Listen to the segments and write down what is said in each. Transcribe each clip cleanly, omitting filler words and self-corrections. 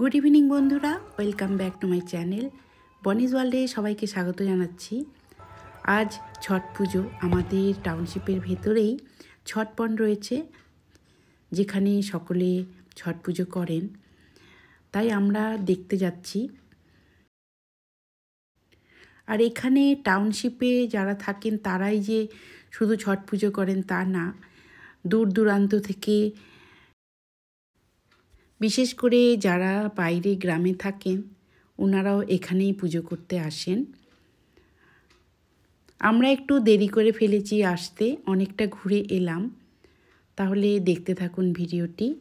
Good evening बंधुरा welcome back to my channel बनिज वार्ल्डे सबाइके स्वागत जानाচ্ছি। आज छठ पुजो आमादेर टाउनशिपेर भेतरेई छठ पन रयेछे जेखाने सकले छठ पुजो करें ताई आमरा देखते जाচ্ছি। और एखाने टाउनशिपे जारा थाकेन ताराई जे शुधु छठ पुजो करें ता ना, दूर दूरान्त थेके विशेष करे जारा बाइरे ग्रामे थाकेन ओनाराओ एखानेई पुजो करते आसेन। आमरा एकटू देरी करे फेलेছি आसते, अनेकटा घुरे एलाम। ताहले देखते थाकुन भिडियोटी।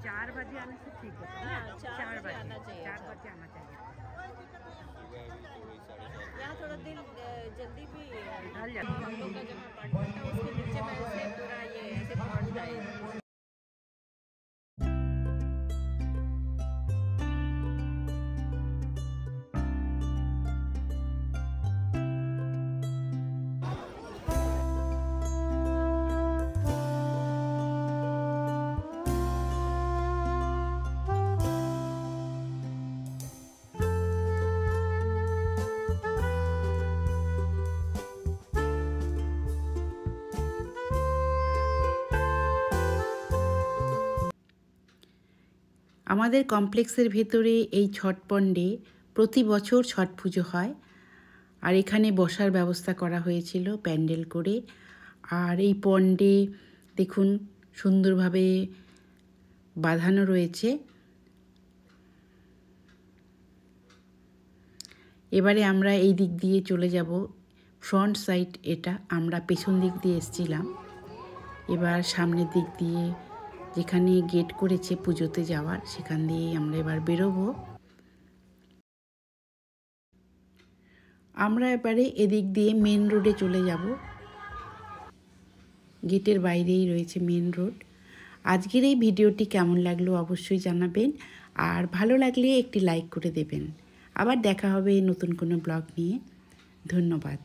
चार बजे आने से ठीक है ना? 4 बजे आना चाहिए। 4 बजे आना चाहिए। यहाँ थोड़ा दिन जल्दी भी ढल जाता है। हम लोग का जब अपार्टमेंट था उसके नीचे में ऐसे पूरा ये ऐसे पहुँच जाए। আমাদের কমপ্লেক্সের ভেতরে এই ছট পণ্ডে প্রতি বছর ছট পুজো হয়। আর এখানে বসার ব্যবস্থা করা হয়েছিল প্যান্ডেল করে। আর এই পণ্ডে দেখুন সুন্দরভাবে বাঁধানো রয়েছে। এবারে আমরা এই দিক দিয়ে চলে যাব, ফ্রন্ট সাইড এটা, আমরা পেছন দিক দিয়ে এসেছিলাম। এবার সামনের দিক দিয়ে যেখানে গেট করেছে পুজোতে যাওয়ার সেখান দিয়ে আমরা এবার বেরোবো। আমরা এবারে এদিক দিয়ে মেন রোডে চলে যাব। গেটের বাইরেই রয়েছে মেন রোড। আজকের এই ভিডিওটি কেমন লাগলো অবশ্যই জানাবেন, আর ভালো লাগলে একটি লাইক করে দেবেন। আবার দেখা হবে নতুন কোনো ব্লগ নিয়ে। ধন্যবাদ।